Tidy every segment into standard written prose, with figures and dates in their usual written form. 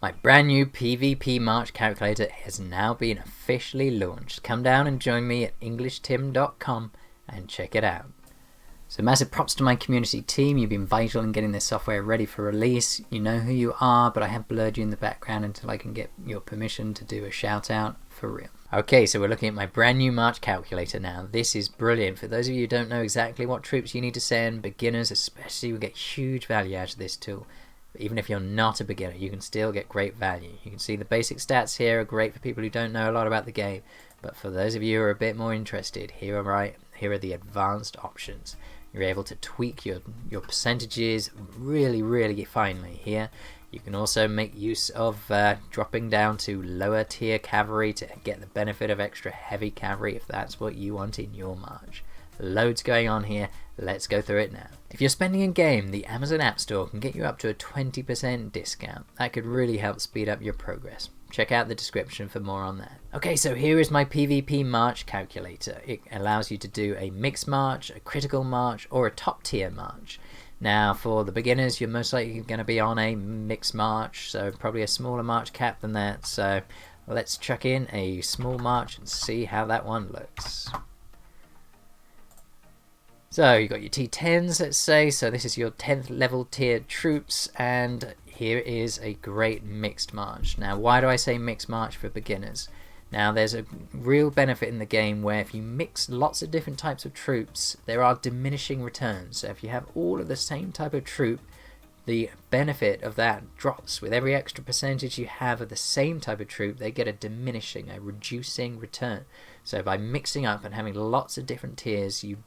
My brand new PvP March calculator has now been officially launched. Come down and join me at EnglishTim.com and check it out. So massive props to my community team. You've been vital in getting this software ready for release. You know who you are, but I have blurred you in the background until I can get your permission to do a shout out for real. Okay, so we're looking at my brand new March calculator now. This is brilliant. For those of you who don't know exactly what troops you need to send, beginners especially will get huge value out of this tool. Even if you're not a beginner, you can still get great value. You can see the basic stats here are great for people who don't know a lot about the game, but for those of you who are a bit more interested, here are the advanced options. You're able to tweak your percentages really finely here. You can also make use of dropping down to lower tier cavalry to get the benefit of extra heavy cavalry if that's what you want in your march. Loads going on here. Let's go through it now. If you're spending in game, the Amazon App Store can get you up to a 20% discount. That could really help speed up your progress. Check out the description for more on that. Okay, so here is my PvP March calculator. It allows you to do a mixed march, a critical march, or a top tier march. Now for the beginners, you're most likely going to be on a mixed march, so probably a smaller march cap than that. So let's chuck in a small march and see how that one looks. So you've got your T10s, let's say, so this is your 10th level tiered troops, and here is a great mixed march. Now why do I say mixed march for beginners? Now there's a real benefit in the game where if you mix lots of different types of troops, there are diminishing returns. So if you have all of the same type of troop, the benefit of that drops. With every extra percentage you have of the same type of troop, they get a reducing return. So by mixing up and having lots of different tiers, you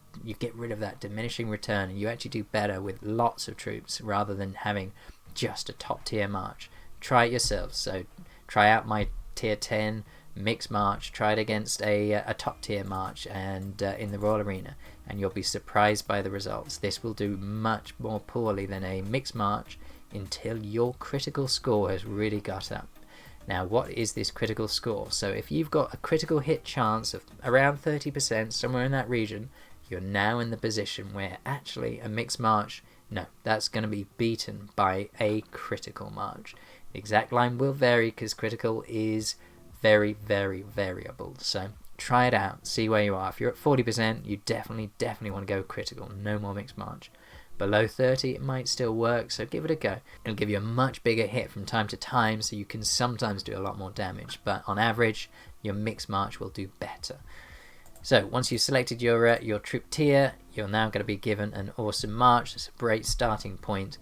get rid of that diminishing return, and you actually do better with lots of troops rather than having just a top tier march. Try it yourself. So try out my tier 10 mixed march, try it against a top tier march and in the Royal Arena, and you'll be surprised by the results. This will do much more poorly than a mixed march until your critical score has really got up. Now what is this critical score? So if you've got a critical hit chance of around 30%, somewhere in that region, you're now in the position where actually a mixed march, no, that's going to be beaten by a critical march. The exact line will vary because critical is very variable. So try it out, see where you are. If you're at 40%, you definitely want to go critical. No more mixed march. Below 30, it might still work, so give it a go. It'll give you a much bigger hit from time to time, so you can sometimes do a lot more damage, but on average your mixed march will do better. So once you've selected your troop tier, you're now going to be given an awesome march. It's a great starting point.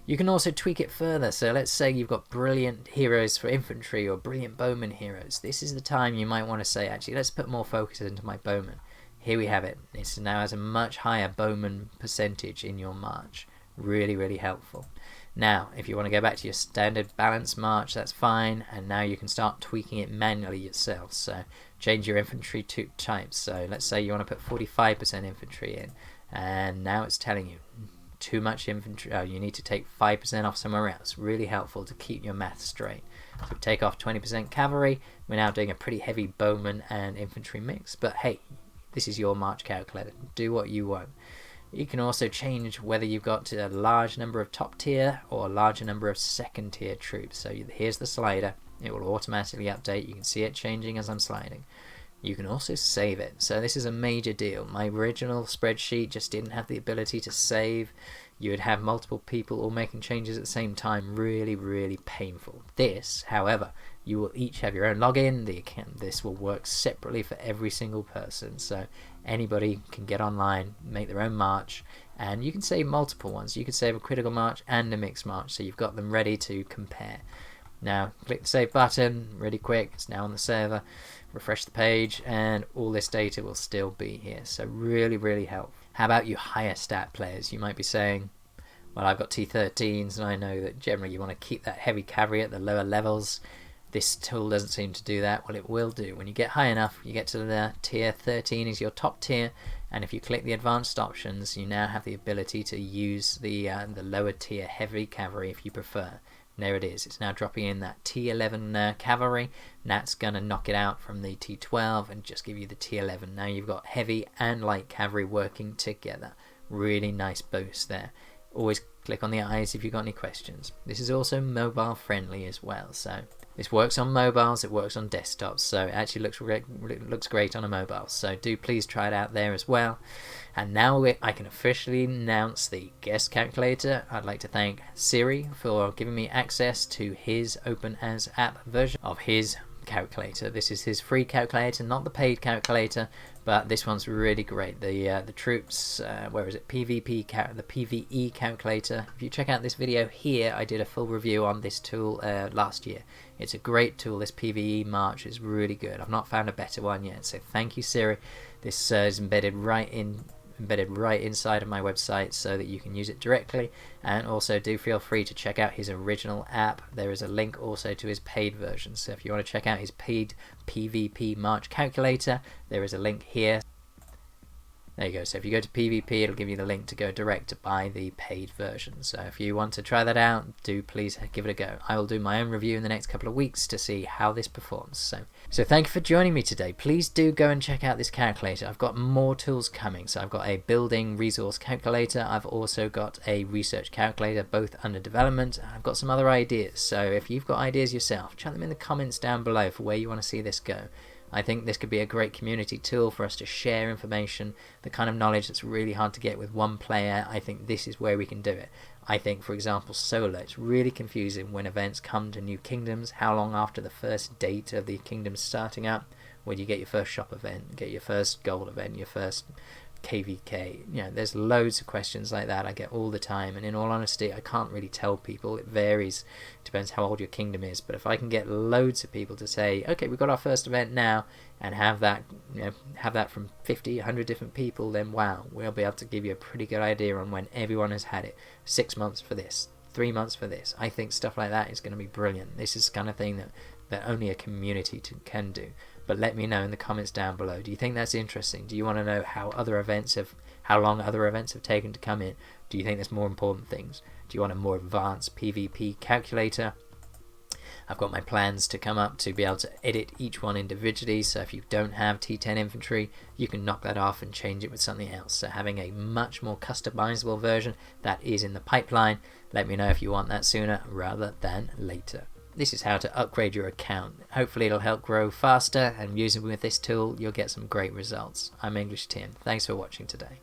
You can also tweak it further. So let's say you've got brilliant heroes for infantry or brilliant bowman heroes. This is the time you might want to say, actually, let's put more focus into my bowman. Here we have it. This now has a much higher bowman percentage in your march. Really helpful. Now, if you want to go back to your standard balance march, that's fine. And now you can start tweaking it manually yourself. So change your infantry types. So let's say you want to put 45% infantry in. And now it's telling you too much infantry. Oh, you need to take 5% off somewhere else. Really helpful to keep your math straight. So take off 20% cavalry. We're now doing a pretty heavy bowman and infantry mix. But hey, this is your march calculator. Do what you want. You can also change whether you've got a large number of top tier or a larger number of second tier troops. So here's the slider. It will automatically update. You can see it changing as I'm sliding. You can also save it. So this is a major deal. My original spreadsheet just didn't have the ability to save. You would have multiple people all making changes at the same time. Really painful. This, however, you will each have your own login. This will work separately for every single person. So anybody can get online, make their own march, and you can save multiple ones. You can save a critical march and a mixed march, so you've got them ready to compare. Now click the save button really quick. It's now on the server. Refresh the page and all this data will still be here. So really helpful. How about you higher stat players? You might be saying, well, I've got T13s and I know that generally you want to keep that heavy cavalry at the lower levels. This tool doesn't seem to do that. Well, it will do. When you get high enough, you get to the tier 13 is your top tier, and if you click the advanced options, you now have the ability to use the lower tier heavy cavalry if you prefer. And there it is. It's now dropping in that T11 cavalry. And that's going to knock it out from the T12 and just give you the T11. Now you've got heavy and light cavalry working together. Really nice boost there. Always Click on the eyes if you've got any questions. This is also mobile friendly as well, so this works on mobiles, it works on desktops, so it actually looks great on a mobile, so do please try it out there as well. And now I can officially announce the guest calculator. I'd like to thank Siri for giving me access to his Open As app version of his calculator. This is his free calculator, not the paid calculator, but this one's really great. The troops, where is it? The PVE calculator. If you check out this video here, I did a full review on this tool last year. It's a great tool. This PVE March is really good. I've not found a better one yet, so thank you, Siri. This is embedded right inside of my website so that you can use it directly. And also do feel free to check out his original app. There is a link also to his paid version, so if you want to check out his paid PvP March calculator, there is a link here. There you go. So if you go to PvP, it'll give you the link to go direct to buy the paid version. So if you want to try that out, do please give it a go. I will do my own review in the next couple of weeks to see how this performs. So thank you for joining me today. Please do go and check out this calculator. I've got more tools coming. So I've got a building resource calculator. I've also got a research calculator, both under development. I've got some other ideas. So if you've got ideas yourself, chat them in the comments down below for where you want to see this go. I think this could be a great community tool for us to share information, the kind of knowledge that's really hard to get with one player. I think this is where we can do it. I think, for example, solo, it's really confusing when events come to new kingdoms. How long after the first date of the kingdom starting up would you get your first shop event, get your first gold event, your first KVK? You know, there's loads of questions like that I get all the time, and in all honesty, I can't really tell people. It varies, depends how old your kingdom is. But if I can get loads of people to say, okay, we've got our first event now, and have that, have that from 50, 100 different people, then wow, we'll be able to give you a pretty good idea on when everyone has had it. 6 months for this, 3 months for this. I think stuff like that is going to be brilliant. This is the kind of thing that only a community can do. But let me know in the comments down below. Do you think that's interesting? Do you want to know how long other events have taken to come in? Do you think there's more important things? Do you want a more advanced PvP calculator? I've got my plans to come up to be able to edit each one individually, so if you don't have T10 infantry, you can knock that off and change it with something else. So having a much more customizable version, that is in the pipeline. Let me know if you want that sooner rather than later. This is how to upgrade your account. Hopefully it'll help grow faster, and using with this tool you'll get some great results. I'm EnglishTim. Thanks for watching today.